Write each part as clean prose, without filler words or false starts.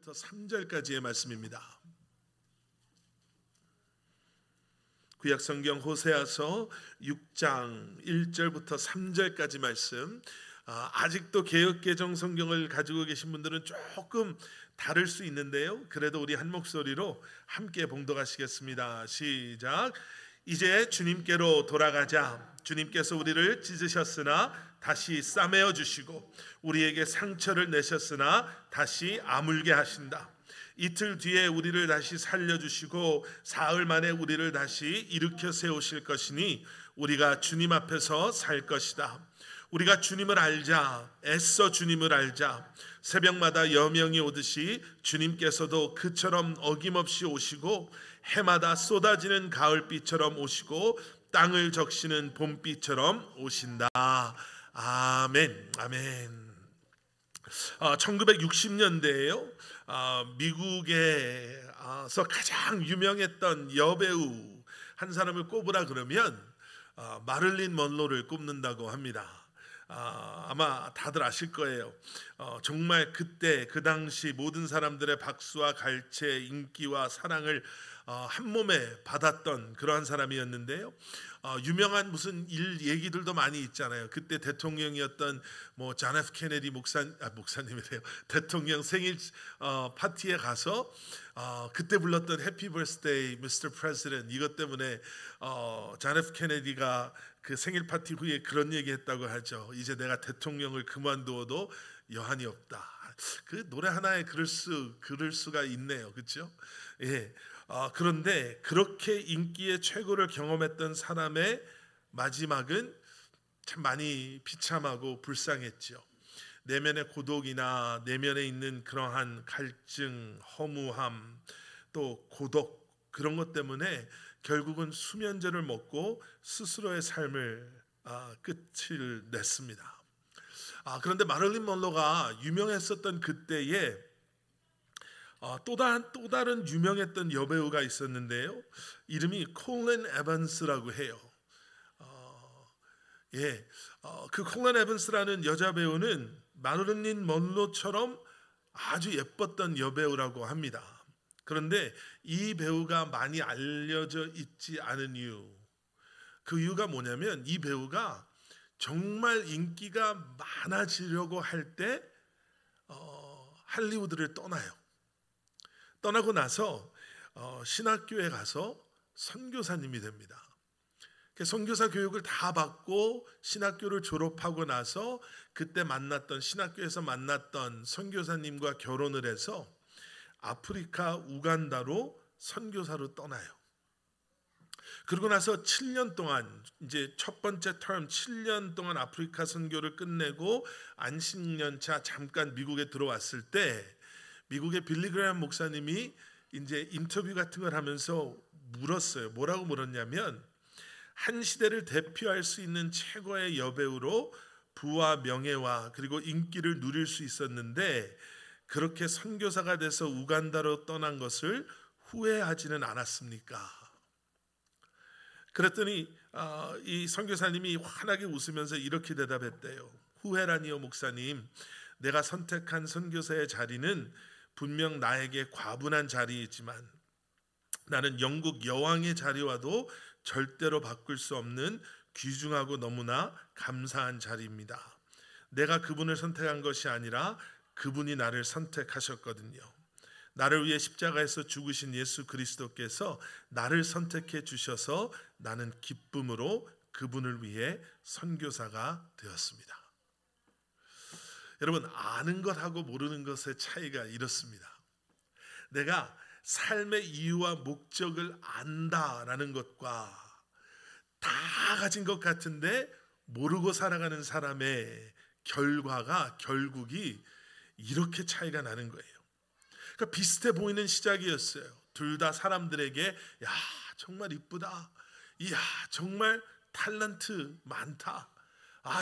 1절부터 3절까지의 말씀입니다. 구약 성경 호세아서 6장 1절부터 3절까지 말씀. 아직도 개역개정 성경을 가지고 계신 분들은 조금 다를 수 있는데요, 그래도 우리 한 목소리로 함께 봉독하시겠습니다. 시작. 이제 주님께로 돌아가자. 주님께서 우리를 찢으셨으나 다시 싸매어 주시고 우리에게 상처를 내셨으나 다시 아물게 하신다. 이틀 뒤에 우리를 다시 살려주시고 사흘 만에 우리를 다시 일으켜 세우실 것이니 우리가 주님 앞에서 살 것이다. 우리가 주님을 알자. 애써 주님을 알자. 새벽마다 여명이 오듯이 주님께서도 그처럼 어김없이 오시고 해마다 쏟아지는 가을비처럼 오시고 땅을 적시는 봄비처럼 오신다. 아멘. 아멘. 1960년대에요. 미국에서 가장 유명했던 여배우 한 사람을 꼽으라 그러면 마릴린 먼로를 꼽는다고 합니다. 아마 다들 아실 거예요. 정말 그때 그 당시 모든 사람들의 박수와 갈채, 인기와 사랑을 한 몸에 받았던 그러한 사람이었는데요. 유명한 무슨 일 얘기들도 많이 있잖아요. 그때 대통령이었던 존 F 케네디 목사님이래요. 대통령 생일 파티에 가서 그때 불렀던 Happy Birthday, Mr. President 이것 때문에 존 F 케네디가 그 생일 파티 후에 그런 얘기했다고 하죠. 이제 내가 대통령을 그만두어도 여한이 없다. 그 노래 하나에 그럴 수가 있네요, 그렇죠? 예. 그런데 그렇게 인기의 최고를 경험했던 사람의 마지막은 참 많이 비참하고 불쌍했죠. 내면의 고독이나 내면에 있는 그러한 갈증, 허무함, 또 고독 그런 것 때문에 결국은 수면제를 먹고 스스로의 삶을 끝을 냈습니다. 그런데 마릴린 먼로가 유명했었던 그때에 또 다른 유명했던 여배우가 있었는데요. 이름이 콜린 에반스라고 해요. 그 콜린 에반스라는 여자 배우는 마릴린 먼로처럼 아주 예뻤던 여배우라고 합니다. 그런데 이 배우가 많이 알려져 있지 않은 이유, 그 이유가 뭐냐면 이 배우가 정말 인기가 많아지려고 할 때 할리우드를 떠나요. 떠나고 나서 신학교에 가서 선교사님이 됩니다. 선교사 교육을 다 받고 신학교를 졸업하고 나서 그때 신학교에서 만났던 선교사님과 결혼을 해서 아프리카 우간다로 선교사로 떠나요. 그러고 나서 7년 동안 이제 첫 번째 텀 7년 동안 아프리카 선교를 끝내고 안식년차 잠깐 미국에 들어왔을 때 미국의 빌리 그레이엄 목사님이 이제 인터뷰 같은 걸 하면서 물었어요. 뭐라고 물었냐면 한 시대를 대표할 수 있는 최고의 여배우로 부와 명예와 그리고 인기를 누릴 수 있었는데 그렇게 선교사가 돼서 우간다로 떠난 것을 후회하지는 않았습니까? 그랬더니 이 선교사님이 환하게 웃으면서 이렇게 대답했대요. 후회라니요 목사님, 내가 선택한 선교사의 자리는 분명 나에게 과분한 자리이지만 나는 영국 여왕의 자리와도 절대로 바꿀 수 없는 귀중하고 너무나 감사한 자리입니다. 내가 그분을 선택한 것이 아니라 그분이 나를 선택하셨거든요. 나를 위해 십자가에서 죽으신 예수 그리스도께서 나를 선택해 주셔서 나는 기쁨으로 그분을 위해 선교사가 되었습니다. 여러분, 아는 것하고 모르는 것의 차이가 이렇습니다. 내가 삶의 이유와 목적을 안다라는 것과 다 가진 것 같은데 모르고 살아가는 사람의 결국이 이렇게 차이가 나는 거예요. 그러니까 비슷해 보이는 시작이었어요. 둘 다 사람들에게 야 정말 이쁘다, 이야 정말 탤런트 많다,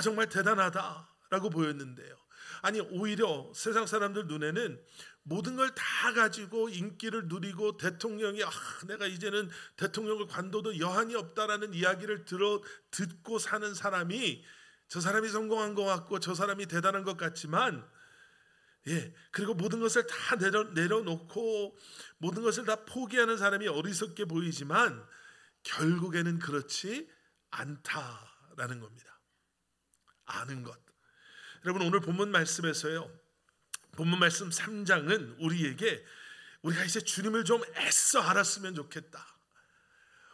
정말 대단하다라고 보였는데요. 아니 오히려 세상 사람들 눈에는 모든 걸 다 가지고 인기를 누리고 대통령이 내가 이제는 대통령을 관둬도 여한이 없다라는 이야기를 듣고 사는 사람이 저 사람이 성공한 것 같고 저 사람이 대단한 것 같지만 그리고 모든 것을 다 내려놓고 모든 것을 다 포기하는 사람이 어리석게 보이지만 결국에는 그렇지 않다라는 겁니다. 아는 것. 여러분, 오늘 본문 말씀에서요, 본문 말씀 3장은 우리가 이제 주님을 좀 애써 알았으면 좋겠다.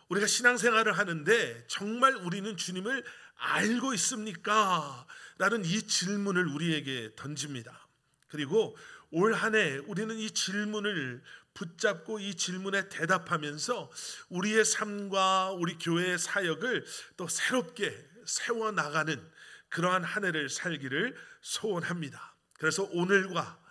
우리가 신앙생활을 하는데 정말 우리는 주님을 알고 있습니까? 라는 이 질문을 우리에게 던집니다. 그리고 올 한 해 우리는 이 질문을 붙잡고 이 질문에 대답하면서 우리의 삶과 우리 교회의 사역을 또 새롭게 세워나가는 그러한 한 해를 살기를 소원합니다. 그래서 오늘과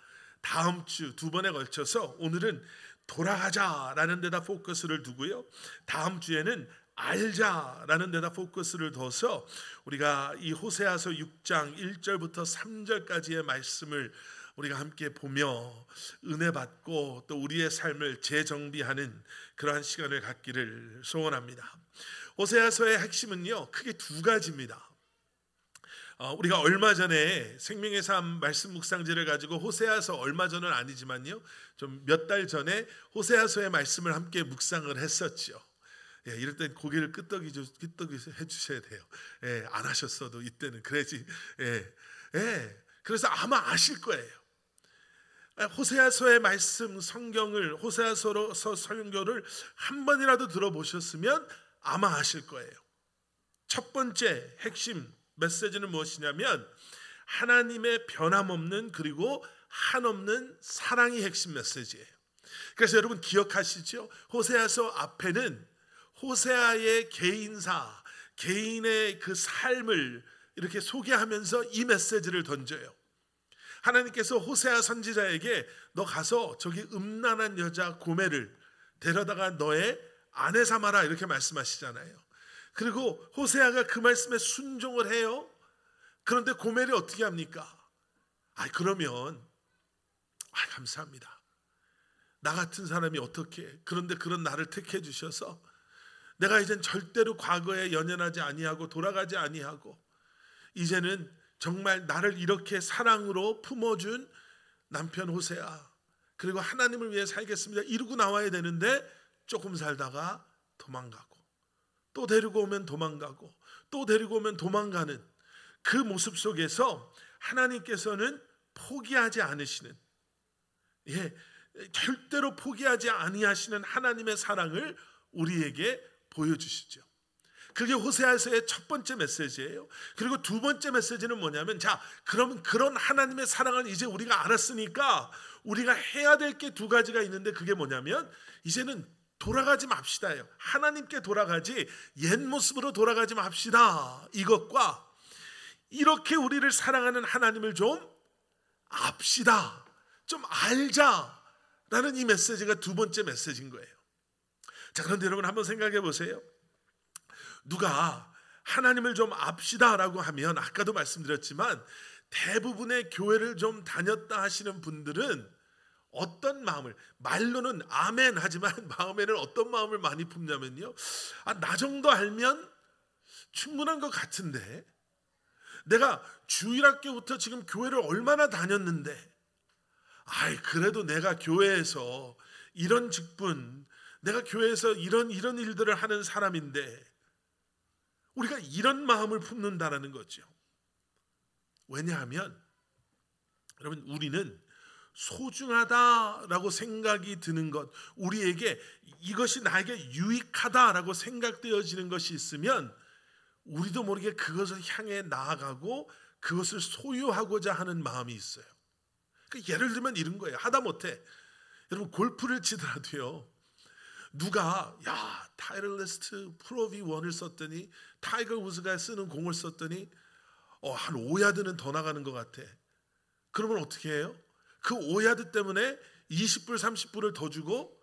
다음 주 두 번에 걸쳐서 오늘은 돌아가자라는 데다 포커스를 두고요, 다음 주에는 알자라는 데다 포커스를 둬서 우리가 이 호세아서 6장 1절부터 3절까지의 말씀을 우리가 함께 보며 은혜 받고 또 우리의 삶을 재정비하는 그러한 시간을 갖기를 소원합니다. 호세아서의 핵심은요, 크게 두 가지입니다. 우리가 얼마 전에 생명의 삶 말씀 묵상제를 가지고 호세아서, 얼마 전은 아니지만요, 좀 몇 달 전에 호세아서의 말씀을 함께 묵상을 했었죠. 이럴 땐 고개를 끄덕이 해주셔야 돼요. 안 하셨어도 이때는 그래야지. 그래서 아마 아실 거예요. 호세아서의 말씀 성경을, 호세아서 설교를 한 번이라도 들어보셨으면 아마 아실 거예요. 첫 번째 핵심 메시지는 무엇이냐면 하나님의 변함없는 그리고 한없는 사랑이 핵심 메시지예요. 그래서 여러분 기억하시죠? 호세아서 앞에는 호세아의 개인사, 개인의 그 삶을 이렇게 소개하면서 이 메시지를 던져요. 하나님께서 호세아 선지자에게 너 가서 저기 음란한 여자 고멜을 데려다가 너의 아내 삼아라 이렇게 말씀하시잖아요. 그리고 호세아가 그 말씀에 순종을 해요. 그런데 고멜이 어떻게 합니까? 그러면 감사합니다. 나 같은 사람이 어떻게, 그런데 그런 나를 택해 주셔서 내가 이젠 절대로 과거에 연연하지 아니하고 돌아가지 아니하고 이제는 정말 나를 이렇게 사랑으로 품어준 남편 호세아, 그리고 하나님을 위해 살겠습니다 이러고 나와야 되는데 조금 살다가 도망가고 또 데리고 오면 도망가고 또 데리고 오면 도망가는 그 모습 속에서 하나님께서는 포기하지 않으시는, 절대로 포기하지 아니하시는 하나님의 사랑을 우리에게 보여주시죠. 그게 호세아서의 첫 번째 메시지예요. 그리고 두 번째 메시지는 뭐냐면, 그러면 그런 하나님의 사랑을 이제 우리가 알았으니까 우리가 해야 될 게 두 가지가 있는데 그게 뭐냐면 이제는 돌아가지 맙시다예요. 하나님께 돌아가지 옛 모습으로 돌아가지 맙시다. 이것과 이렇게 우리를 사랑하는 하나님을 좀 압시다, 좀 알자라는 이 메시지가 두 번째 메시지인 거예요. 그런데 여러분 한번 생각해 보세요. 누가 하나님을 좀 압시다라고 하면, 아까도 말씀드렸지만 대부분의 교회를 좀 다녔다 하시는 분들은 어떤 마음을, 말로는 아멘 하지만 마음에는 어떤 마음을 많이 품냐면요, 나 정도 알면 충분한 것 같은데, 내가 주일학교부터 지금 교회를 얼마나 다녔는데, 그래도 내가 교회에서 이런 직분, 내가 교회에서 이런 일들을 하는 사람인데, 우리가 이런 마음을 품는다라는 거죠. 왜냐하면 여러분, 우리는 소중하다라고 생각이 드는 것, 우리에게 이것이 나에게 유익하다라고 생각되어지는 것이 있으면 우리도 모르게 그것을 향해 나아가고 그것을 소유하고자 하는 마음이 있어요. 예를 들면 이런 거예요. 하다못해 여러분 골프를 치더라도요, 누가 타이틀리스트 프로 V1을 썼더니 타이거 우즈가 쓰는 공을 썼더니 한 5야드는 더 나가는 것 같아. 그러면 어떻게 해요? 그 5야드 때문에 20불 30불을 더 주고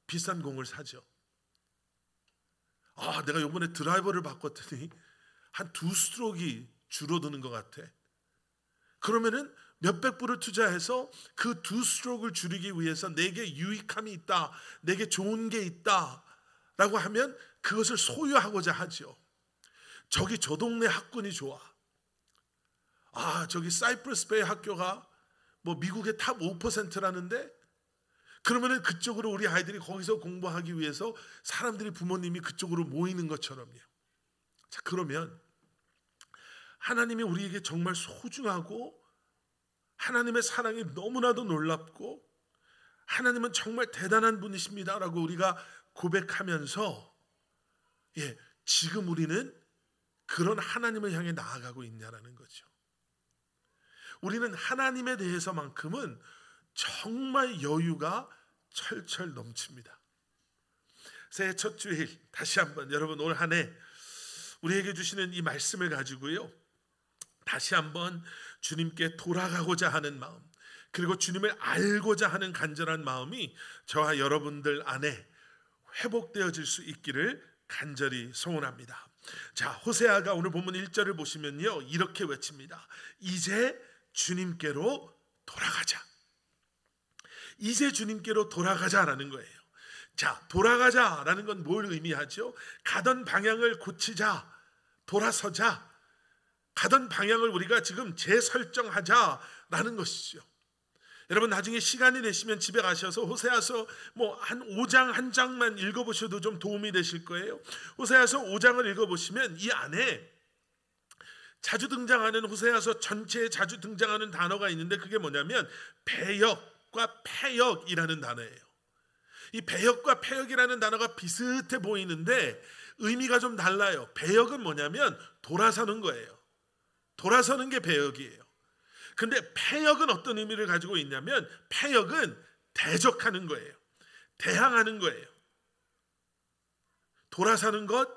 비싼 공을 사죠. 내가 이번에 드라이버를 바꿨더니 한 2스트로크가 줄어드는 것 같아. 그러면은 몇백 불을 투자해서 그 2스트로크를 줄이기 위해서 내게 유익함이 있다, 내게 좋은 게 있다 라고 하면 그것을 소유하고자 하죠. 저기 저 동네 학군이 좋아. 저기 사이프러스 베이 학교가 뭐 미국의 탑 5%라는데 그러면은 그쪽으로 우리 아이들이 거기서 공부하기 위해서 사람들이 부모님이 그쪽으로 모이는 것처럼요. 자, 그러면 하나님이 우리에게 정말 소중하고 하나님의 사랑이 너무나도 놀랍고 하나님은 정말 대단한 분이십니다라고 우리가 고백하면서 지금 우리는 그런 하나님을 향해 나아가고 있냐라는 거죠. 우리는 하나님에 대해서만큼은 정말 여유가 철철 넘칩니다. 새해 첫 주일 다시 한번 여러분 올 한 해 우리에게 주시는 이 말씀을 가지고요, 다시 한번 주님께 돌아가고자 하는 마음, 그리고 주님을 알고자 하는 간절한 마음이 저와 여러분들 안에 회복되어질 수 있기를 간절히 소원합니다. 자, 호세아가 오늘 본문 1절을 보시면요, 이렇게 외칩니다. 이제 주님께로 돌아가자. 이제 주님께로 돌아가자라는 거예요. 자, 돌아가자라는 건 뭘 의미하죠? 가던 방향을 고치자, 돌아서자, 가던 방향을 우리가 지금 재설정하자라는 것이죠. 여러분 나중에 시간이 되시면 집에 가셔서 호세아서 한 5장 한 장만 읽어보셔도 좀 도움이 되실 거예요. 호세아서 5장을 읽어보시면 이 안에 자주 등장하는, 호세아서 전체에 자주 등장하는 단어가 있는데 그게 뭐냐면 배역과 패역이라는 단어예요. 이 배역과 패역이라는 단어가 비슷해 보이는데 의미가 좀 달라요. 배역은 뭐냐면 돌아서는 거예요. 돌아서는 게 배역이에요. 근데 패역은 어떤 의미를 가지고 있냐면 패역은 대적하는 거예요. 대항하는 거예요. 돌아서는 것,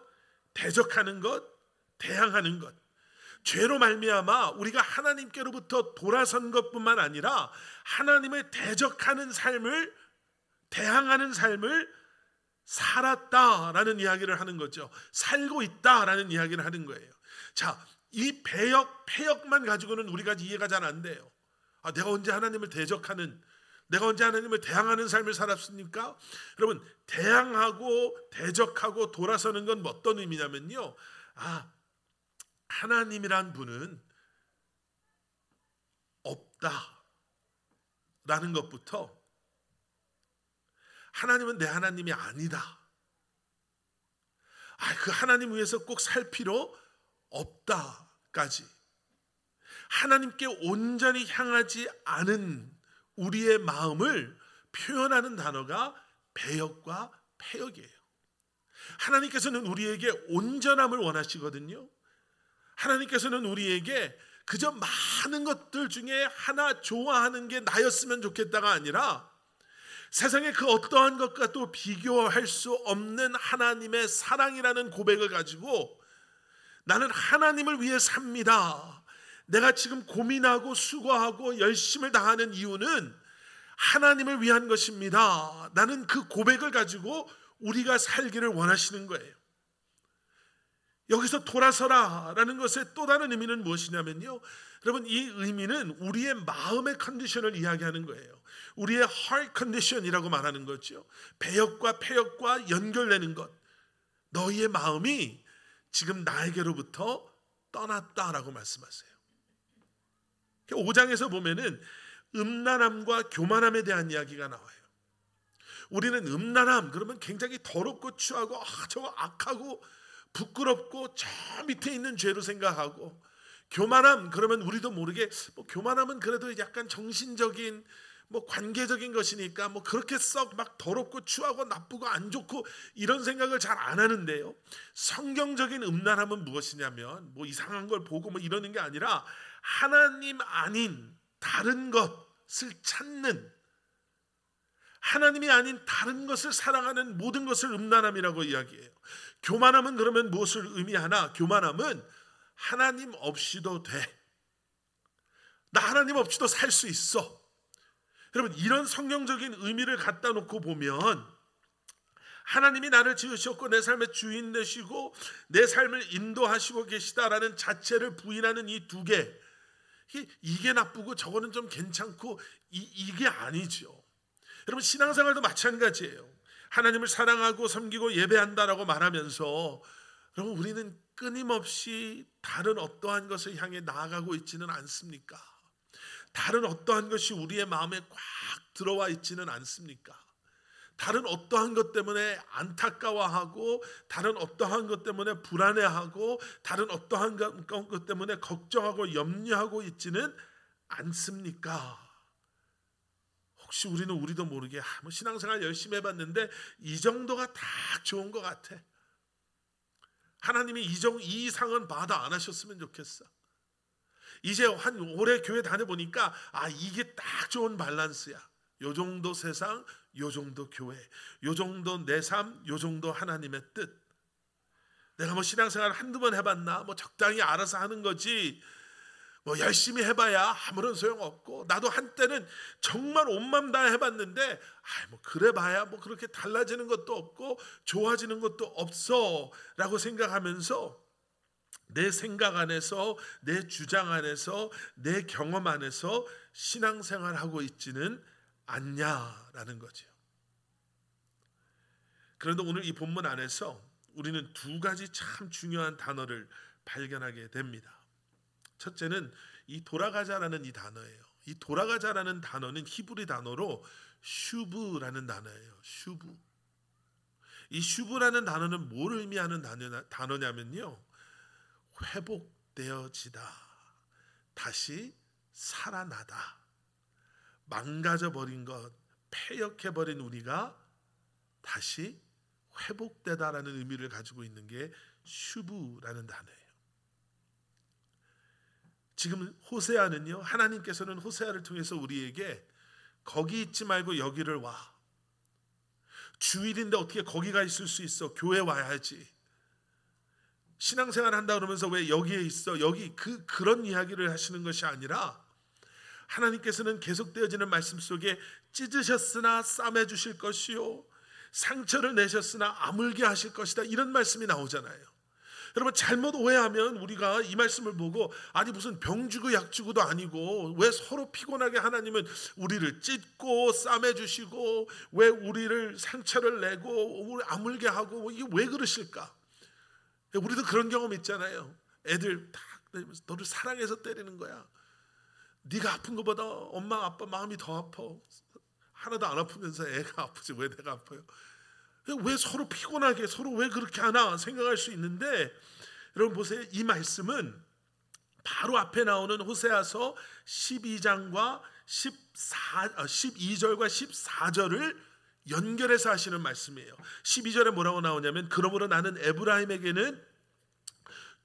대적하는 것, 대항하는 것. 죄로 말미암아 우리가 하나님께로부터 돌아선 것뿐만 아니라 하나님을 대적하는 삶을, 대항하는 삶을 살았다라는 이야기를 하는 거죠. 살고 있다라는 이야기를 하는 거예요. 자, 이 배역, 패역만 가지고는 우리가 이해가 잘 안 돼요. 내가 언제 하나님을 대적하는, 내가 언제 하나님을 대항하는 삶을 살았습니까? 여러분, 대항하고 대적하고 돌아서는 건 어떤 의미냐면요, 하나님이란 분은 없다라는 것부터, 하나님은 내 하나님이 아니다, 그 하나님 위해서 꼭 살 필요 없다까지, 하나님께 온전히 향하지 않은 우리의 마음을 표현하는 단어가 배역과 패역이에요. 하나님께서는 우리에게 온전함을 원하시거든요. 하나님께서는 우리에게 그저 많은 것들 중에 하나 좋아하는 게 나였으면 좋겠다가 아니라 세상의 그 어떠한 것과 또 비교할 수 없는 하나님의 사랑이라는 고백을 가지고 나는 하나님을 위해 삽니다. 내가 지금 고민하고 수고하고 열심을 다하는 이유는 하나님을 위한 것입니다. 나는 그 고백을 가지고 우리가 살기를 원하시는 거예요. 여기서 돌아서라라는 것의 또 다른 의미는 무엇이냐면요, 여러분 이 의미는 우리의 마음의 컨디션을 이야기하는 거예요. 우리의 heart condition이라고 말하는 거죠. 배역과 패역과 연결되는 것. 너희의 마음이 지금 나에게로부터 떠났다라고 말씀하세요. 5장에서 보면은 음란함과 교만함에 대한 이야기가 나와요. 우리는 음란함 그러면 굉장히 더럽고 추하고 저거 악하고 부끄럽고 저 밑에 있는 죄로 생각하고, 교만함 그러면 우리도 모르게 교만함은 그래도 약간 정신적인 관계적인 것이니까 그렇게 썩 막 더럽고 추하고 나쁘고 안 좋고 이런 생각을 잘 안 하는데요, 성경적인 음란함은 무엇이냐면 이상한 걸 보고 이러는 게 아니라 하나님 아닌 다른 것을 찾는, 하나님이 아닌 다른 것을 사랑하는 모든 것을 음란함이라고 이야기해요. 교만함은 그러면 무엇을 의미하나? 교만함은 하나님 없이도 돼, 나 하나님 없이도 살 수 있어. 여러분 이런 성경적인 의미를 갖다 놓고 보면 하나님이 나를 지으셨고 내 삶의 주인 되시고 내 삶을 인도하시고 계시다라는 자체를 부인하는 이 두 개, 이게 나쁘고 저거는 좀 괜찮고 이게 아니죠. 여러분 신앙생활도 마찬가지예요. 하나님을 사랑하고 섬기고 예배한다라고 말하면서 여러분 우리는 끊임없이 다른 어떠한 것을 향해 나아가고 있지는 않습니까? 다른 어떠한 것이 우리의 마음에 꽉 들어와 있지는 않습니까? 다른 어떠한 것 때문에 안타까워하고, 다른 어떠한 것 때문에 불안해하고, 다른 어떠한 것 때문에 걱정하고 염려하고 있지는 않습니까? 혹시 우리도 모르게 뭐 신앙생활 열심히 해봤는데 이 정도가 다 좋은 것 같아. 하나님이 이 이상은 받아 안 하셨으면 좋겠어. 이제 한 오래 교회 다녀보니까 이게 딱 좋은 밸런스야. 요 정도 세상, 요 정도 교회, 요 정도 내 삶, 요 정도 하나님의 뜻. 내가 뭐 신앙생활 한두 번 해봤나? 뭐 적당히 알아서 하는 거지. 뭐 열심히 해봐야 아무런 소용없고, 나도 한때는 정말 온 맘 다 해봤는데 뭐 그래봐야 뭐 그렇게 달라지는 것도 없고 좋아지는 것도 없어 라고 생각하면서 내 생각 안에서, 내 주장 안에서, 내 경험 안에서 신앙생활하고 있지는 않냐라는 거죠. 그런데 오늘 이 본문 안에서 우리는 두 가지 참 중요한 단어를 발견하게 됩니다. 첫째는 이 돌아가자라는 이 단어예요. 이 돌아가자라는 단어는 히브리 단어로 슈브라는 단어예요. 슈브. 이 슈브라는 단어는 뭘 의미하는 단어냐면요, 회복되어지다, 다시 살아나다, 망가져버린 것, 패역해버린 우리가 다시 회복되다라는 의미를 가지고 있는 게 슈브라는 단어예요. 지금 호세아는요, 하나님께서는 호세아를 통해서 우리에게 거기 있지 말고 여기를 와. 주일인데 어떻게 거기가 있을 수 있어? 교회 와야지. 신앙생활 한다 그러면서 왜 여기에 있어? 여기 그런 이야기를 하시는 것이 아니라, 하나님께서는 계속되어지는 말씀 속에 찢으셨으나 싸매 주실 것이요, 상처를 내셨으나 아물게 하실 것이다, 이런 말씀이 나오잖아요. 여러분, 잘못 오해하면 우리가 이 말씀을 보고 무슨 병 주고 약 주고도 아니고 왜 서로 피곤하게 하나님은 우리를 찢고 싸매 주시고 왜 우리를 상처를 내고 우리 아물게 하고 이게 왜 그러실까? 우리도 그런 경험 있잖아요. 애들 딱 때리면서 너를 사랑해서 때리는 거야. 네가 아픈 것보다 엄마 아빠 마음이 더 아파. 하나도 안 아프면서 애가 아프지 왜 내가 아파요? 왜 서로 피곤하게, 서로 왜 그렇게 하나 생각할 수 있는데, 여러분 보세요. 이 말씀은 바로 앞에 나오는 호세아서 12장과 12절과 14절을 연결해서 하시는 말씀이에요. 12절에 뭐라고 나오냐면, 그러므로 나는 에브라임에게는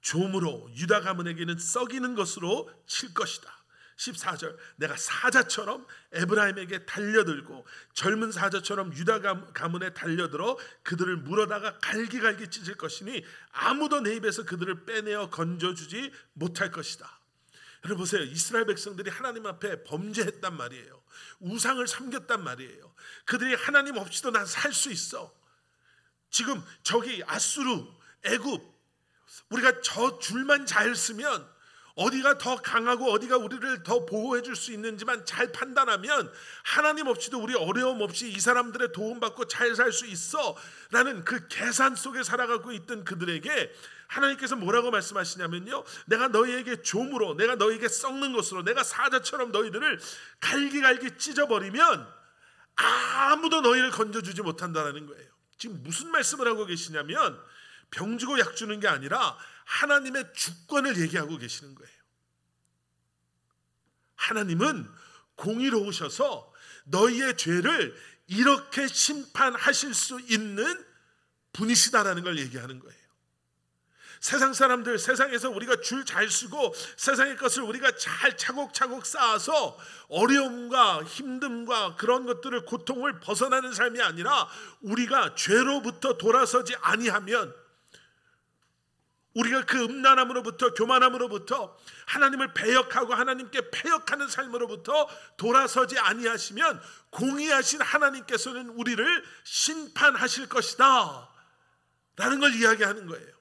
좀으로 유다 가문에게는 썩이는 것으로 칠 것이다. 14절, 내가 사자처럼 에브라임에게 달려들고 젊은 사자처럼 유다 가문에 달려들어 그들을 물어다가 갈기갈기 찢을 것이니 아무도 내 입에서 그들을 빼내어 건져주지 못할 것이다. 여러분 보세요. 이스라엘 백성들이 하나님 앞에 범죄했단 말이에요. 우상을 섬겼단 말이에요. 그들이 하나님 없이도 난 살 수 있어. 지금 저기 아수르, 애굽, 우리가 저 줄만 잘 쓰면 어디가 더 강하고 어디가 우리를 더 보호해 줄 수 있는지만 잘 판단하면 하나님 없이도 우리 어려움 없이 이 사람들의 도움받고 잘 살 수 있어 라는 그 계산 속에 살아가고 있던 그들에게 하나님께서 뭐라고 말씀하시냐면요, 내가 너희에게 좀으로, 내가 너희에게 썩는 것으로, 내가 사자처럼 너희들을 갈기갈기 찢어버리면 아무도 너희를 건져주지 못한다는 거예요. 지금 무슨 말씀을 하고 계시냐면, 병 주고 약 주는 게 아니라 하나님의 주권을 얘기하고 계시는 거예요. 하나님은 공의로우셔서 너희의 죄를 이렇게 심판하실 수 있는 분이시다라는 걸 얘기하는 거예요. 세상 사람들, 세상에서 우리가 줄 잘 쓰고 세상의 것을 우리가 잘 차곡차곡 쌓아서 어려움과 힘듦과 그런 것들을, 고통을 벗어나는 삶이 아니라 우리가 죄로부터 돌아서지 아니하면, 우리가 그 음란함으로부터, 교만함으로부터, 하나님을 배역하고 하나님께 패역하는 삶으로부터 돌아서지 아니하시면 공의하신 하나님께서는 우리를 심판하실 것이다 라는 걸 이야기하는 거예요.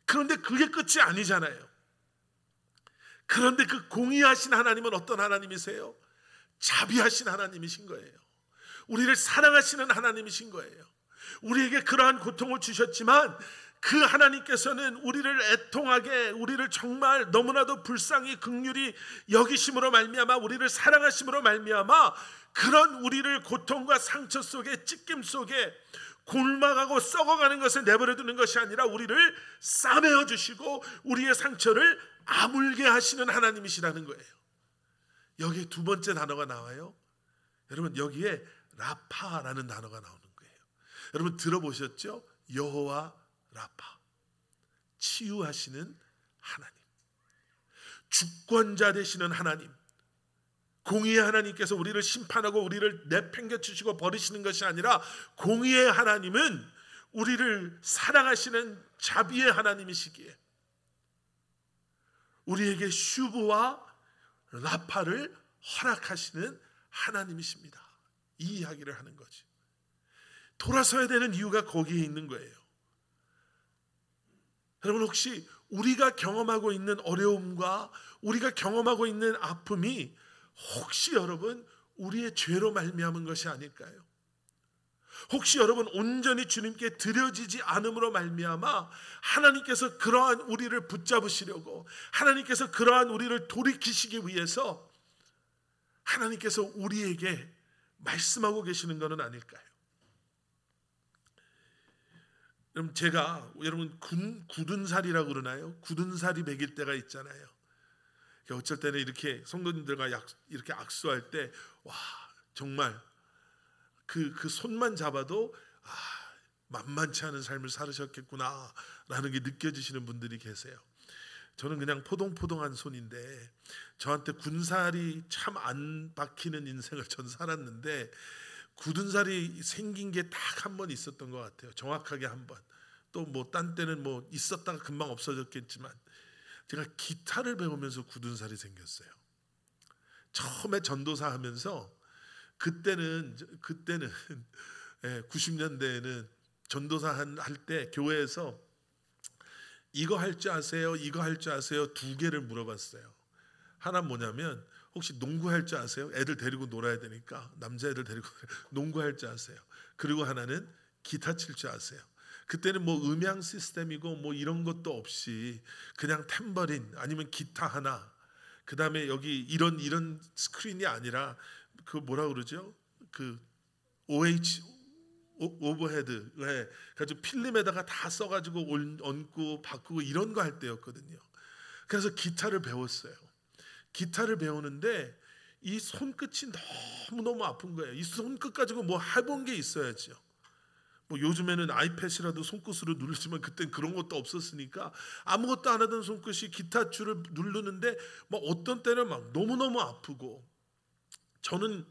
그런데 그게 끝이 아니잖아요. 그런데 그 공의하신 하나님은 어떤 하나님이세요? 자비하신 하나님이신 거예요. 우리를 사랑하시는 하나님이신 거예요. 우리에게 그러한 고통을 주셨지만 그 하나님께서는 우리를 애통하게, 우리를 정말 너무나도 불쌍히 긍휼히 여기심으로 말미암아, 우리를 사랑하심으로 말미암아 그런 우리를 고통과 상처 속에, 찢김 속에 골마가고 썩어가는 것을 내버려 두는 것이 아니라 우리를 싸매어 주시고 우리의 상처를 아물게 하시는 하나님이시라는 거예요. 여기에 두 번째 단어가 나와요. 여러분, 여기에 라파라는 단어가 나오는 거예요. 여러분 들어보셨죠? 여호와 라파, 치유하시는 하나님, 주권자 되시는 하나님, 공의의 하나님께서 우리를 심판하고 우리를 내팽개치시고 버리시는 것이 아니라 공의의 하나님은 우리를 사랑하시는 자비의 하나님이시기에 우리에게 슈브와 라파를 허락하시는 하나님이십니다. 이 이야기를 하는 거지. 돌아서야 되는 이유가 거기에 있는 거예요. 여러분, 혹시 우리가 경험하고 있는 어려움과 우리가 경험하고 있는 아픔이 혹시 여러분 우리의 죄로 말미암은 것이 아닐까요? 혹시 여러분 온전히 주님께 드려지지 않음으로 말미암아 하나님께서 그러한 우리를 붙잡으시려고, 하나님께서 그러한 우리를 돌이키시기 위해서 하나님께서 우리에게 말씀하고 계시는 것은 아닐까요? 여러분, 제가 여러분 굳은 살이라고 그러나요? 굳은 살이 먹일 때가 있잖아요. 어쩔 때는 이렇게 성도님들과 이렇게 악수할 때 와, 정말 그 손만 잡아도 만만치 않은 삶을 살으셨겠구나 라는 게 느껴지시는 분들이 계세요. 저는 그냥 포동포동한 손인데 저한테 군살이 참 안 박히는 인생을 전 살았는데 굳은 살이 생긴 게 딱 한 번 있었던 것 같아요. 정확하게 한 번. 또 뭐 딴 때는 뭐 있었다가 금방 없어졌겠지만 제가 기타를 배우면서 굳은 살이 생겼어요. 처음에 전도사 하면서 그때는 90년대에는 전도사 할 때 교회에서 이거 할 줄 아세요? 이거 할 줄 아세요? 두 개를 물어봤어요. 하나 뭐냐면 혹시 농구할 줄 아세요? 애들 데리고 놀아야 되니까 남자애들 데리고 농구할 줄 아세요? 그리고 하나는 기타 칠 줄 아세요? 그때는 뭐 음향 시스템이고 뭐 이런 것도 없이 그냥 탬버린 아니면 기타 하나, 그 다음에 여기 이런 스크린이 아니라 그 뭐라 그러죠? 그 OH 오버헤드, 가지고 필름에다가 다 써가지고 얹고 바꾸고 이런 거 할 때였거든요. 그래서 기타를 배웠어요. 기타를 배우는데 이 손끝이 너무너무 아픈 거예요. 이 손끝 가지고 뭐 해본 게 있어야죠. 뭐 요즘에는 아이패드라도 손끝으로 누르지만 그땐 그런 것도 없었으니까 아무것도 안 하던 손끝이 기타 줄을 누르는데 뭐 어떤 때는 막 너무너무 아프고, 저는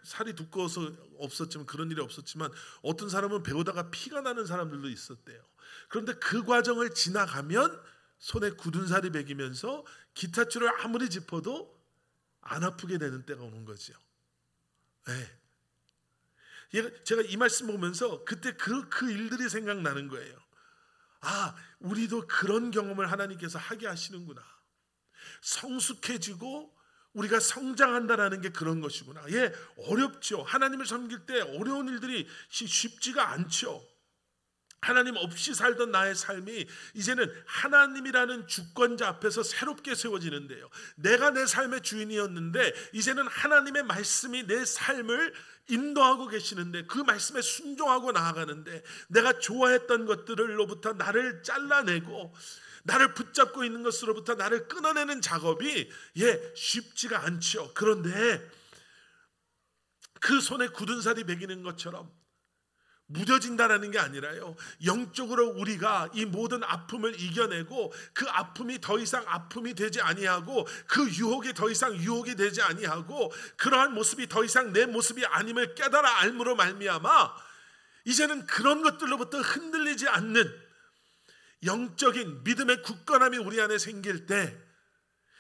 살이 두꺼워서 없었지만 그런 일이 없었지만 어떤 사람은 배우다가 피가 나는 사람들도 있었대요. 그런데 그 과정을 지나가면 손에 굳은 살이 배기면서 기타 줄을 아무리 짚어도 안 아프게 되는 때가 오는 거죠. 네. 제가 이 말씀 보면서 그때 그 일들이 생각나는 거예요. 우리도 그런 경험을 하나님께서 하게 하시는구나. 성숙해지고 우리가 성장한다라는 게 그런 것이구나. 어렵죠. 하나님을 섬길 때 어려운 일들이 쉽지가 않죠. 하나님 없이 살던 나의 삶이 이제는 하나님이라는 주권자 앞에서 새롭게 세워지는데요. 내가 내 삶의 주인이었는데 이제는 하나님의 말씀이 내 삶을 인도하고 계시는데 그 말씀에 순종하고 나아가는데 내가 좋아했던 것들로부터 나를 잘라내고 나를 붙잡고 있는 것으로부터 나를 끊어내는 작업이 쉽지가 않죠. 그런데 그 손에 굳은 살이 배기는 것처럼 무뎌진다라는 게 아니라요, 영적으로 우리가 이 모든 아픔을 이겨내고 그 아픔이 더 이상 아픔이 되지 아니하고 그 유혹이 더 이상 유혹이 되지 아니하고 그러한 모습이 더 이상 내 모습이 아님을 깨달아 알므로 말미암아 이제는 그런 것들로부터 흔들리지 않는 영적인 믿음의 굳건함이 우리 안에 생길 때,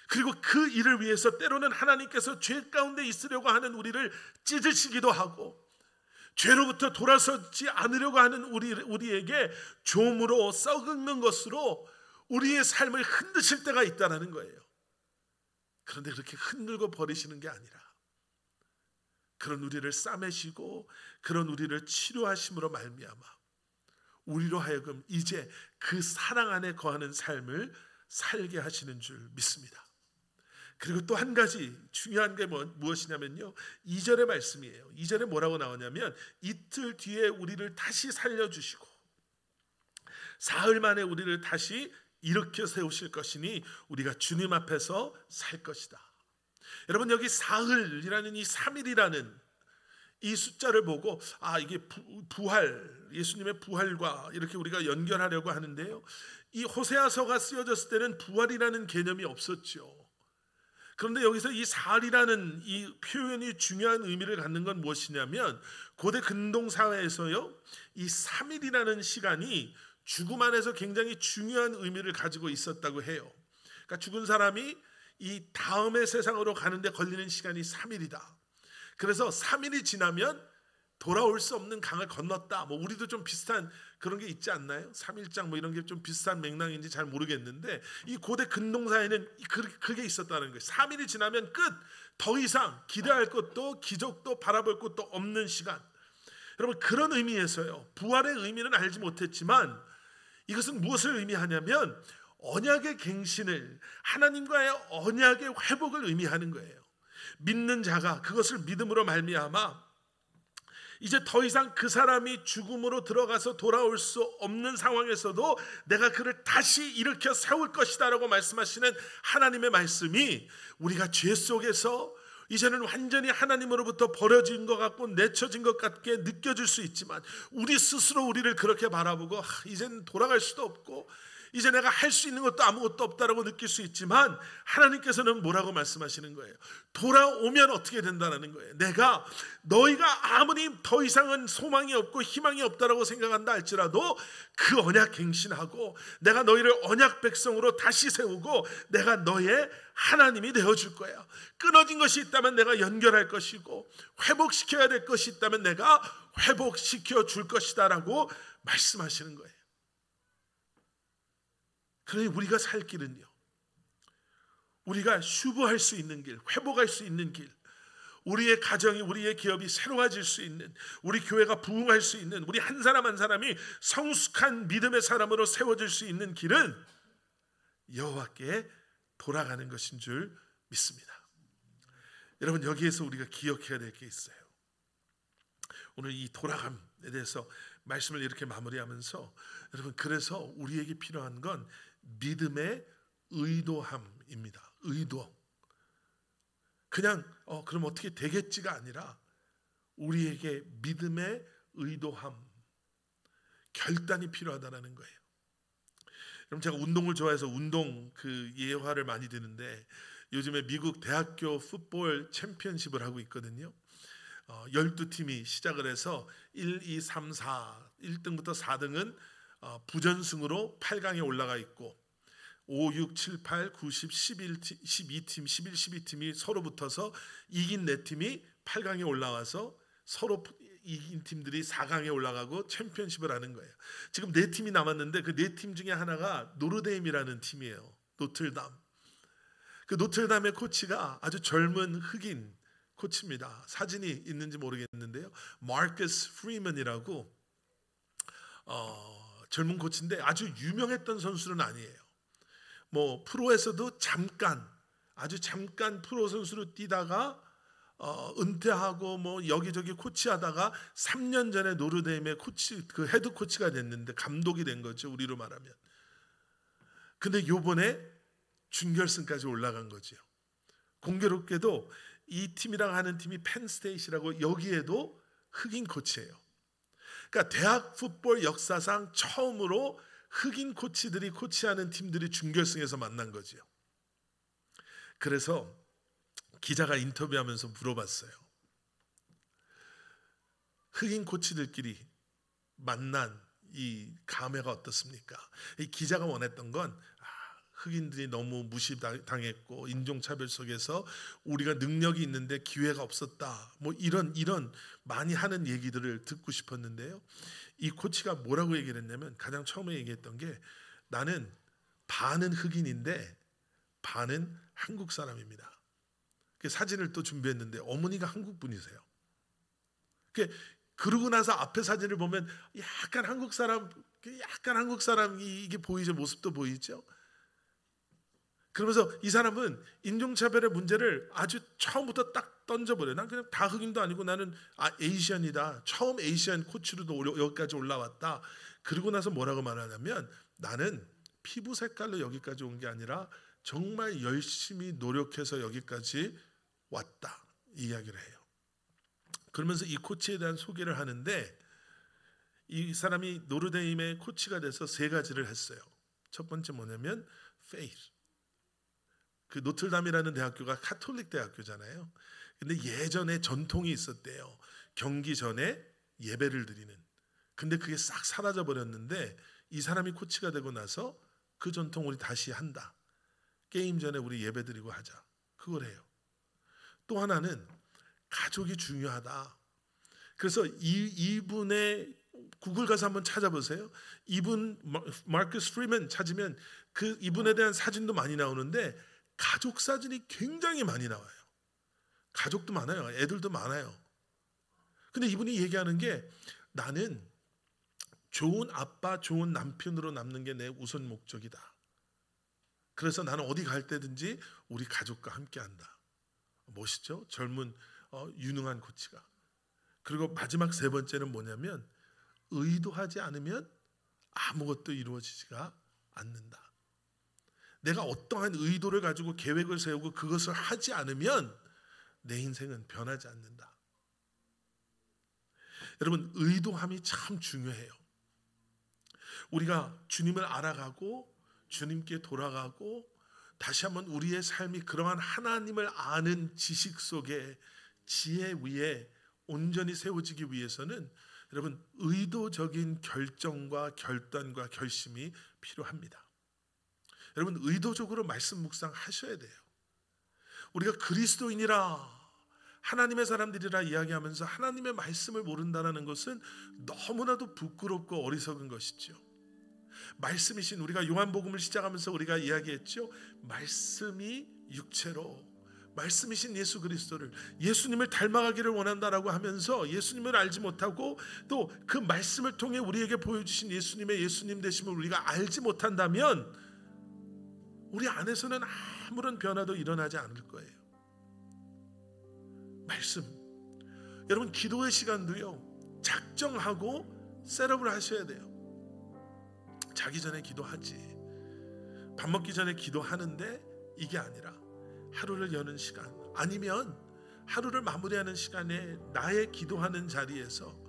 그리고 그 일을 위해서 때로는 하나님께서 죄 가운데 있으려고 하는 우리를 찢으시기도 하고 죄로부터 돌아서지 않으려고 하는 우리에게 좀으로 썩는 것으로 우리의 삶을 흔드실 때가 있다는 거예요. 그런데 그렇게 흔들고 버리시는 게 아니라 그런 우리를 싸매시고 그런 우리를 치료하심으로 말미암아 우리로 하여금 이제 그 사랑 안에 거하는 삶을 살게 하시는 줄 믿습니다. 그리고 또 한 가지 중요한 게 무엇이냐면요, 2절의 말씀이에요. 2절에 뭐라고 나오냐면 이틀 뒤에 우리를 다시 살려주시고 사흘 만에 우리를 다시 일으켜 세우실 것이니 우리가 주님 앞에서 살 것이다. 여러분, 여기 사흘이라는 이 3일이라는 이 숫자를 보고 이게 부활, 예수님의 부활과 이렇게 우리가 연결하려고 하는데요, 이 호세아서가 쓰여졌을 때는 부활이라는 개념이 없었죠. 그런데 여기서 이 사흘이라는 이 표현이 중요한 의미를 갖는 건 무엇이냐면 고대 근동 사회에서요, 이 3일이라는 시간이 죽음 안에서 굉장히 중요한 의미를 가지고 있었다고 해요. 그러니까 죽은 사람이 이 다음의 세상으로 가는데 걸리는 시간이 3일이다. 그래서 3일이 지나면 돌아올 수 없는 강을 건넜다. 뭐 우리도 좀 비슷한 그런 게 있지 않나요? 3일장 뭐 이런 게 좀 비슷한 맥락인지 잘 모르겠는데 이 고대 근동사에는 그게 있었다는 거예요. 3일이 지나면 끝. 더 이상 기대할 것도 기적도 바라볼 것도 없는 시간. 여러분, 그런 의미에서요, 부활의 의미는 알지 못했지만 이것은 무엇을 의미하냐면 언약의 갱신을, 하나님과의 언약의 회복을 의미하는 거예요. 믿는 자가 그것을 믿음으로 말미암아 이제 더 이상 그 사람이 죽음으로 들어가서 돌아올 수 없는 상황에서도 내가 그를 다시 일으켜 세울 것이다 라고 말씀하시는 하나님의 말씀이 우리가 죄 속에서 이제는 완전히 하나님으로부터 버려진 것 같고 내쳐진 것 같게 느껴질 수 있지만 우리 스스로 우리를 그렇게 바라보고 이제는 돌아갈 수도 없고 이제 내가 할 수 있는 것도 아무것도 없다라고 느낄 수 있지만 하나님께서는 뭐라고 말씀하시는 거예요? 돌아오면 어떻게 된다는 거예요? 내가 너희가 아무리 더 이상은 소망이 없고 희망이 없다라고 생각한다 할지라도 그 언약 갱신하고 내가 너희를 언약 백성으로 다시 세우고 내가 너의 하나님이 되어줄 거야. 끊어진 것이 있다면 내가 연결할 것이고 회복시켜야 될 것이 있다면 내가 회복시켜 줄 것이다 라고 말씀하시는 거예요. 그러니 우리가 살 길은요, 우리가 슈브할 수 있는 길, 회복할 수 있는 길, 우리의 가정이, 우리의 기업이 새로워질 수 있는, 우리 교회가 부흥할 수 있는, 우리 한 사람 한 사람이 성숙한 믿음의 사람으로 세워질 수 있는 길은 여호와께 돌아가는 것인 줄 믿습니다. 여러분, 여기에서 우리가 기억해야 될 게 있어요. 오늘 이 돌아감에 대해서 말씀을 이렇게 마무리하면서 여러분, 그래서 우리에게 필요한 건 믿음의 의도함입니다. 의도. 그냥 그럼 어떻게 되겠지가 아니라 우리에게 믿음의 의도함, 결단이 필요하다는 거예요. 그럼 제가 운동을 좋아해서 운동 예화를 많이 드는데 요즘에 미국 대학교 풋볼 챔피언십을 하고 있거든요. 12팀이 시작을 해서 1, 2, 3, 4, 1등부터 4등은 부전승으로 8강에 올라가 있고 5, 6, 7, 8, 9, 10, 11팀, 12팀, 11, 12팀이 서로 붙어서 이긴 4팀이 8강에 올라와서 서로 이긴 팀들이 4강에 올라가고 챔피언십을 하는 거예요. 지금 4팀이 남았는데 그 4팀 중에 하나가 노르데임이라는 팀이에요. 노틀담. 그 노틀담의 코치가 아주 젊은 흑인 코치입니다. 사진이 있는지 모르겠는데요, 마커스 프리먼이라고 젊은 코치인데 아주 유명했던 선수는 아니에요. 뭐 프로에서도 아주 잠깐 프로 선수로 뛰다가 은퇴하고 뭐 여기저기 코치하다가 3년 전에 노르데임의 코치, 그 헤드 코치가 됐는데 감독이 된 거죠, 우리로 말하면. 근데 요번에 준결승까지 올라간 거죠. 공교롭게도 이 팀이랑 하는 팀이 펜스테이시라고, 여기에도 흑인 코치예요. 그러니까 대학 풋볼 역사상 처음으로 흑인 코치들이 코치하는 팀들이 준결승에서 만난 거죠. 그래서 기자가 인터뷰하면서 물어봤어요. 흑인 코치들끼리 만난 이 감회가 어떻습니까? 이 기자가 원했던 건 흑인들이 너무 무시당했고 인종차별 속에서 우리가 능력이 있는데 기회가 없었다, 뭐 이런 많이 하는 얘기들을 듣고 싶었는데요, 이 코치가 뭐라고 얘기를 했냐면 가장 처음에 얘기했던 게 나는 반은 흑인인데 반은 한국 사람입니다. 그 사진을 또 준비했는데 어머니가 한국 분이세요. 그러고 나서 앞에 사진을 보면 약간 한국 사람 약간 한국 사람이 이게 보이죠. 모습도 보이죠. 그러면서 이 사람은 인종차별의 문제를 아주 처음부터 딱 던져버려요. 난 그냥 다 흑인도 아니고 나는 에이시안이다. 처음 에이시안 코치로도 여기까지 올라왔다. 그러고 나서 뭐라고 말하냐면 나는 피부 색깔로 여기까지 온 게 아니라 정말 열심히 노력해서 여기까지 왔다. 이 이야기를 해요. 그러면서 이 코치에 대한 소개를 하는데 이 사람이 노르데임의 코치가 돼서 세 가지를 했어요. 첫 번째 뭐냐면 faith. 그 노틀담이라는 대학교가 카톨릭 대학교잖아요. 근데 예전에 전통이 있었대요. 경기 전에 예배를 드리는. 근데 그게 싹 사라져 버렸는데 이 사람이 코치가 되고 나서 그 전통 우리 다시 한다. 게임 전에 우리 예배 드리고 하자. 그걸 해요. 또 하나는 가족이 중요하다. 그래서 이분의 구글 가서 한번 찾아보세요. 이분 마커스 프리먼 찾으면 그 이분에 대한 사진도 많이 나오는데 가족 사진이 굉장히 많이 나와요. 가족도 많아요. 애들도 많아요. 근데 이분이 얘기하는 게 나는 좋은 아빠, 좋은 남편으로 남는 게 내 우선 목적이다. 그래서 나는 어디 갈 때든지 우리 가족과 함께 한다. 멋있죠? 젊은 유능한 코치가. 그리고 마지막 세 번째는 뭐냐면 의도하지 않으면 아무것도 이루어지지가 않는다. 내가 어떠한 의도를 가지고 계획을 세우고 그것을 하지 않으면 내 인생은 변하지 않는다. 여러분, 의도함이 참 중요해요. 우리가 주님을 알아가고 주님께 돌아가고 다시 한번 우리의 삶이 그러한 하나님을 아는 지식 속에 지혜 위에 온전히 세워지기 위해서는 여러분 의도적인 결정과 결단과 결심이 필요합니다. 여러분 의도적으로 말씀 묵상하셔야 돼요. 우리가 그리스도인이라 하나님의 사람들이라 이야기하면서 하나님의 말씀을 모른다는 것은 너무나도 부끄럽고 어리석은 것이죠. 말씀이신 우리가 요한복음을 시작하면서 우리가 이야기했죠. 말씀이 육체로 말씀이신 예수 그리스도를 예수님을 닮아가기를 원한다라고 하면서 예수님을 알지 못하고 또 그 말씀을 통해 우리에게 보여주신 예수님의 예수님 되심을 우리가 알지 못한다면 우리 안에서는 아무런 변화도 일어나지 않을 거예요. 말씀. 여러분 기도의 시간도요. 작정하고 셋업을 하셔야 돼요. 자기 전에 기도하지. 밥 먹기 전에 기도하는데 이게 아니라 하루를 여는 시간 아니면 하루를 마무리하는 시간에 나의 기도하는 자리에서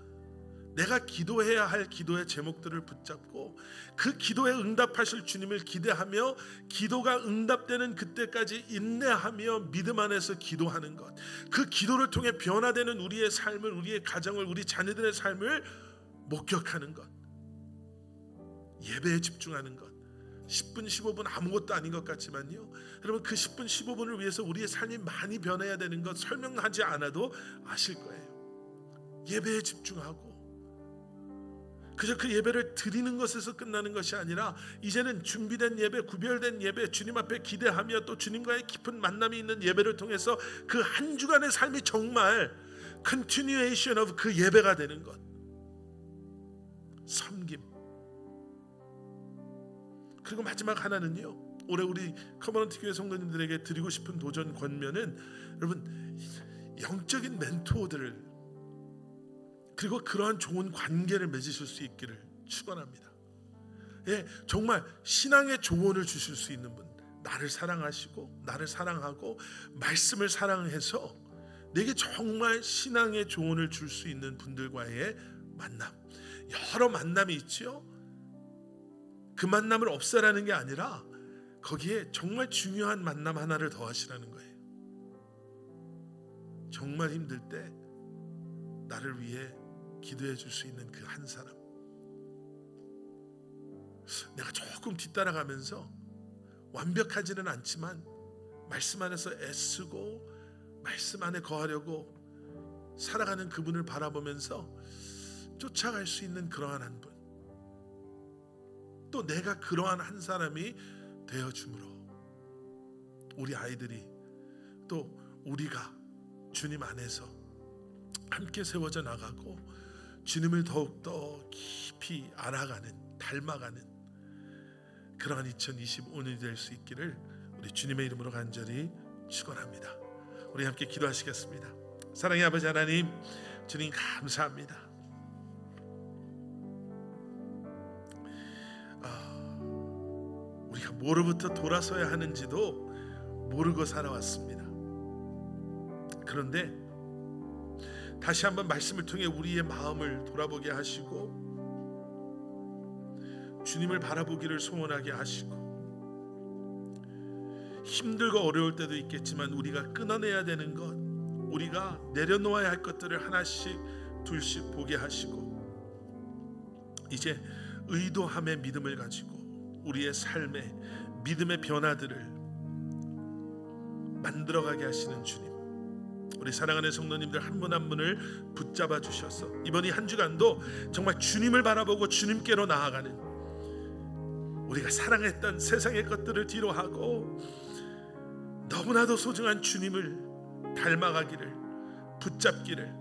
내가 기도해야 할 기도의 제목들을 붙잡고 그 기도에 응답하실 주님을 기대하며 기도가 응답되는 그때까지 인내하며 믿음 안에서 기도하는 것. 그 기도를 통해 변화되는 우리의 삶을 우리의 가정을 우리 자녀들의 삶을 목격하는 것. 예배에 집중하는 것. 10분 15분 아무것도 아닌 것 같지만요 여러분 그 10분 15분을 위해서 우리의 삶이 많이 변해야 되는 것 설명하지 않아도 아실 거예요. 예배에 집중하고 그저 그 예배를 드리는 것에서 끝나는 것이 아니라 이제는 준비된 예배, 구별된 예배, 주님 앞에 기대하며 또 주님과의 깊은 만남이 있는 예배를 통해서 그 한 주간의 삶이 정말 continuation of 그 예배가 되는 것. 섬김. 그리고 마지막 하나는요. 올해 우리 커버넌트 교회 성도님들에게 드리고 싶은 도전 권면은 여러분 영적인 멘토들을 그리고 그러한 좋은 관계를 맺으실 수 있기를 축원합니다. 예, 정말 신앙의 조언을 주실 수 있는 분, 나를 사랑하시고 나를 사랑하고 말씀을 사랑해서 내게 정말 신앙의 조언을 줄 수 있는 분들과의 만남. 여러 만남이 있죠. 그 만남을 없애라는 게 아니라 거기에 정말 중요한 만남 하나를 더하시라는 거예요. 정말 힘들 때 나를 위해 기도해 줄 수 있는 그 한 사람. 내가 조금 뒤따라가면서 완벽하지는 않지만 말씀 안에서 애쓰고 말씀 안에 거하려고 살아가는 그분을 바라보면서 쫓아갈 수 있는 그러한 한 분. 또 내가 그러한 한 사람이 되어줌으로 우리 아이들이 또 우리가 주님 안에서 함께 세워져 나가고 주님을 더욱더 깊이 알아가는 닮아가는 그러한 2025년이 될 수 있기를 우리 주님의 이름으로 간절히 축원합니다. 우리 함께 기도하시겠습니다. 사랑의 아버지 하나님, 주님 감사합니다. 우리가 뭐로부터 돌아서야 하는지도 모르고 살아왔습니다. 그런데 다시 한번 말씀을 통해 우리의 마음을 돌아보게 하시고 주님을 바라보기를 소원하게 하시고, 힘들고 어려울 때도 있겠지만 우리가 끊어내야 되는 것, 우리가 내려놓아야 할 것들을 하나씩 둘씩 보게 하시고, 이제 의도함의 믿음을 가지고 우리의 삶의 믿음의 변화들을 만들어가게 하시는 주님, 우리 사랑하는 성도님들 한 분 한 분을 붙잡아 주셔서 이번 이 한 주간도 정말 주님을 바라보고 주님께로 나아가는, 우리가 사랑했던 세상의 것들을 뒤로 하고 너무나도 소중한 주님을 닮아가기를, 붙잡기를,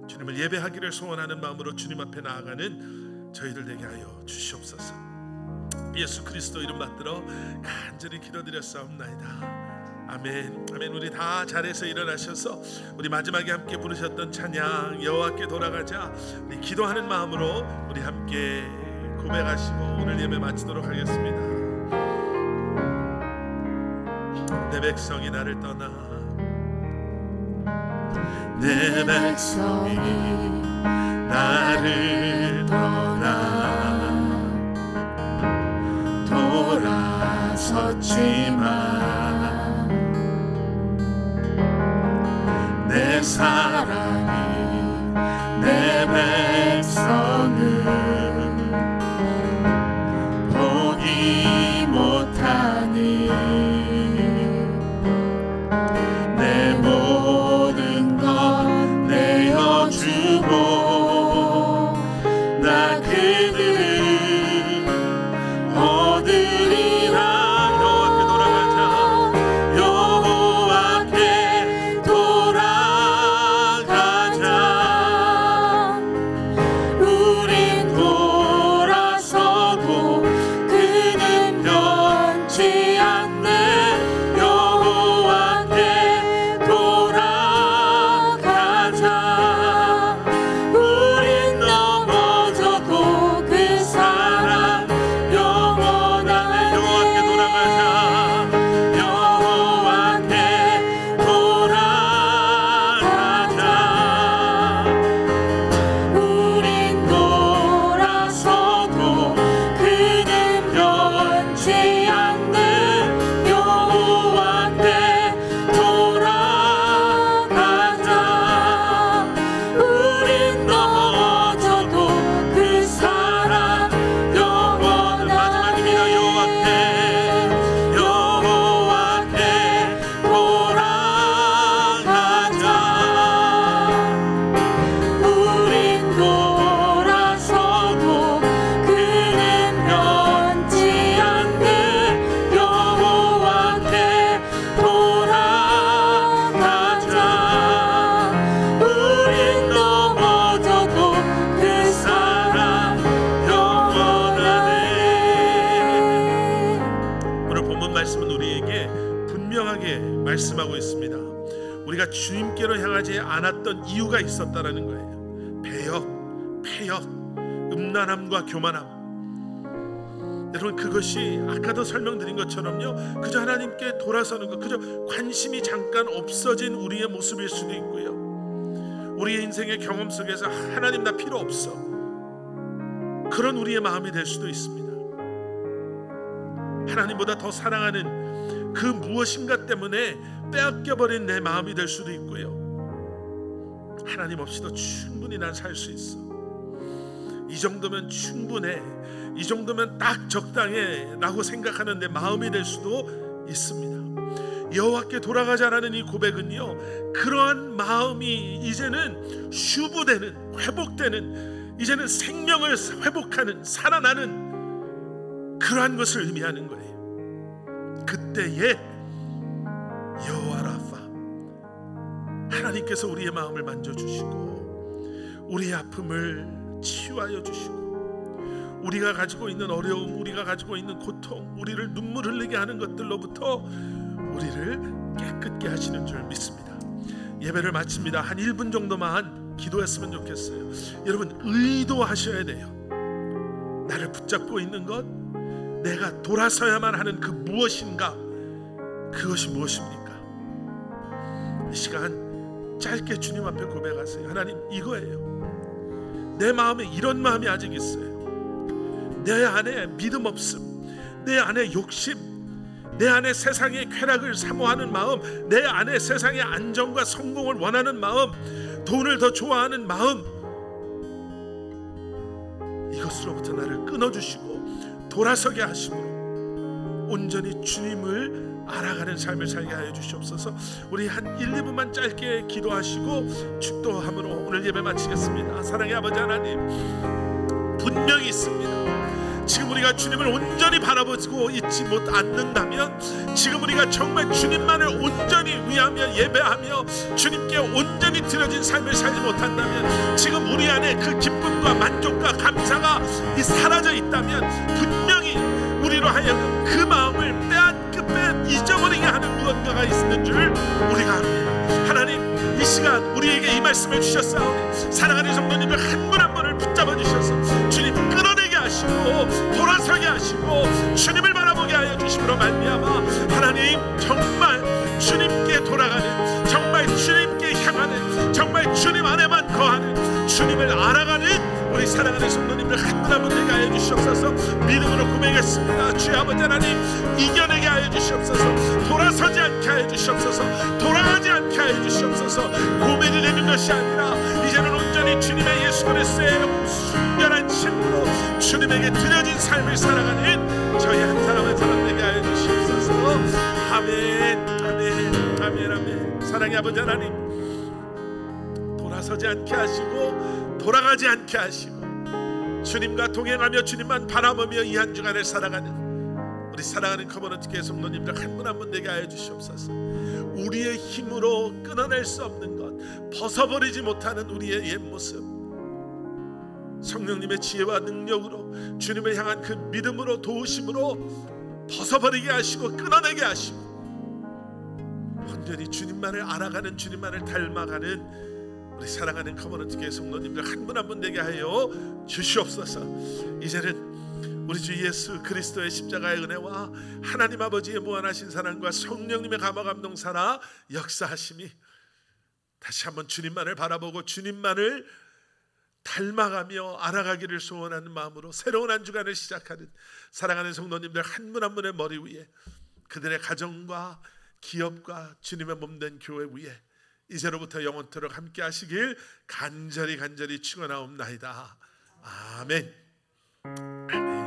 주님을 예배하기를 소원하는 마음으로 주님 앞에 나아가는 저희들 되게 하여 주시옵소서. 예수 그리스도 이름 받들어 간절히 기도드렸사옵나이다. 아멘. 아멘. 우리 다 자리에서 일어나셔서 우리 마지막에 함께 부르셨던 찬양 여호와께 돌아가자, 우리 기도하는 마음으로 우리 함께 고백하시고 오늘 예배 마치도록 하겠습니다. 내 백성이 나를 떠나, 내 백성이 나를 떠나 돌아섰지만 내 사랑이 내 백성을 보기 못하니 내 모든 것 내어주고 나 그들을 얻으리라. 여호와께 돌아가자. 우린 돌아서도 그는 변치 않네. 여호와께 돌아가자. 우린 넘어져도 그 사랑 영원하네. 여호와께 돌아가자. 여호와께 돌아가자. 우린 돌아서도 그는 변치 않네. 여호와께 돌아가자. 우린 넘어져도 그 사랑 영원하네. 마지막입니다. 여호와께 돌아가자. 우린 돌아서도 그는 변치 않네. 여호와께 돌아가자. 우린 넘어져도 그 사랑 영원하네. 오늘 본문 말씀은 우리에게 분명하게 말씀하고 있습니다. 우리가 주님께로 향하지 않았던 이유가 있었다라는 거예요. 배역, 폐역, 음란함과 교만함. 여러분, 그것이 아까도 설명드린 것처럼요, 그저 하나님께 돌아서는 것, 그저 관심이 잠깐 없어진 우리의 모습일 수도 있고요, 우리의 인생의 경험 속에서 하나님 나 필요 없어, 그런 우리의 마음이 될 수도 있습니다. 하나님보다 더 사랑하는 그 무엇인가 때문에 빼앗겨버린 내 마음이 될 수도 있고요, 하나님 없이도 충분히 난 살 수 있어, 이 정도면 충분해, 이 정도면 딱 적당해 라고 생각하는 내 마음이 될 수도 있습니다. 여호와께 돌아가자라는 이 고백은요, 그러한 마음이 이제는 휴부되는, 회복되는, 이제는 생명을 회복하는, 살아나는 그러한 것을 의미하는 거예요. 그때에 여호와 라파, 하나님께서 우리의 마음을 만져주시고 우리의 아픔을 치유하여 주시고 우리가 가지고 있는 어려움, 우리가 가지고 있는 고통, 우리를 눈물 흘리게 하는 것들로부터 우리를 깨끗게 하시는 줄 믿습니다. 예배를 마칩니다. 한 1분 정도만 기도했으면 좋겠어요. 여러분, 의도하셔야 돼요. 나를 붙잡고 있는 것, 내가 돌아서야만 하는 그 무엇인가, 그것이 무엇입니까? 이 시간 짧게 주님 앞에 고백하세요. 하나님, 이거예요. 내 마음에 이런 마음이 아직 있어요. 내 안에 믿음 없음, 내 안에 욕심, 내 안에 세상의 쾌락을 사모하는 마음, 내 안에 세상의 안정과 성공을 원하는 마음, 돈을 더 좋아하는 마음, 이것으로부터 나를 끊어주시고 돌아서게 하심으로 온전히 주님을 알아가는 삶을 살게 하여 주시옵소서. 우리 한 1, 2분만 짧게 기도하시고 축도함으로 오늘 예배 마치겠습니다. 사랑의 아버지 하나님, 분명히 있습니다. 지금 우리가 주님을 온전히 바라보고 있지 않는다면, 지금 우리가 정말 주님만을 온전히 위하며 예배하며 주님께 온전히 드려진 삶을 살지 못한다면, 지금 우리 안에 그 기쁨과 만족과 감사가 사라져 있다면, 분명히 우리로 하여금 그 마음을 잊어버리게 하는 무언가가 있는 줄 우리가 압니다. 하나님, 이 시간 우리에게 이 말씀을 주셨사오니 사랑하는 성도님들 한 분 한 분을 붙잡아 주셔서 주님 끌어내게 하시고 돌아서게 하시고 주님을 바라보게 하여 주심으로 말미암아 하나님, 정말 주님께 돌아가는, 정말 주님께 향하는, 정말 주님 안에만 거하는, 주님을 알아가는 우리 사랑하는 성도님들 한 분 한 분 되게 하여 주시옵소서. 믿음으로 고백했습니다. 주의 아버지 하나님, 이겨내게 하여 주시옵소서. 돌아서지 않게 하여 주시옵소서. 돌아가지 않게 하여 주시옵소서. 고민이 되는 것이 아니라 이제는 온전히 주님의 예수 그리스도의 순결한 힘으로 주님에게 드려진 삶을 살아가는 저희 한 사람 한 사람 되게 하여 주시옵소서. 아멘, 아멘, 아멘, 아멘. 사랑의 아버지 하나님, 돌아서지 않게 하시고 돌아가지 않게 하시고 주님과 동행하며 주님만 바라보며 이 한 주간을 살아가는 우리 사랑하는 커버넌트 교회 성도님들 한 분 한 분 되게 하여 주시옵소서. 우리의 힘으로 끊어낼 수 없는 것, 벗어버리지 못하는 우리의 옛 모습, 성령님의 지혜와 능력으로 주님을 향한 그 믿음으로 도우심으로 벗어버리게 하시고 끊어내게 하시고 온전히 주님만을 알아가는, 주님만을 닮아가는 우리 사랑하는 커버넌트 교회 성도님들 한 분 한 분 되게 하여 주시옵소서. 이제는 우리 주 예수 그리스도의 십자가의 은혜와 하나님 아버지의 무한하신 사랑과 성령님의 감화 감동사나 역사하심이 다시 한번 주님만을 바라보고 주님만을 닮아가며 알아가기를 소원하는 마음으로 새로운 한 주간을 시작하는 사랑하는 성도님들 한 분 한 분의 머리 위에, 그들의 가정과 기업과 주님의 몸된 교회 위에 이제로부터 영원토록 함께 하시길 간절히 축원하옵나이다. 아멘. 아멘.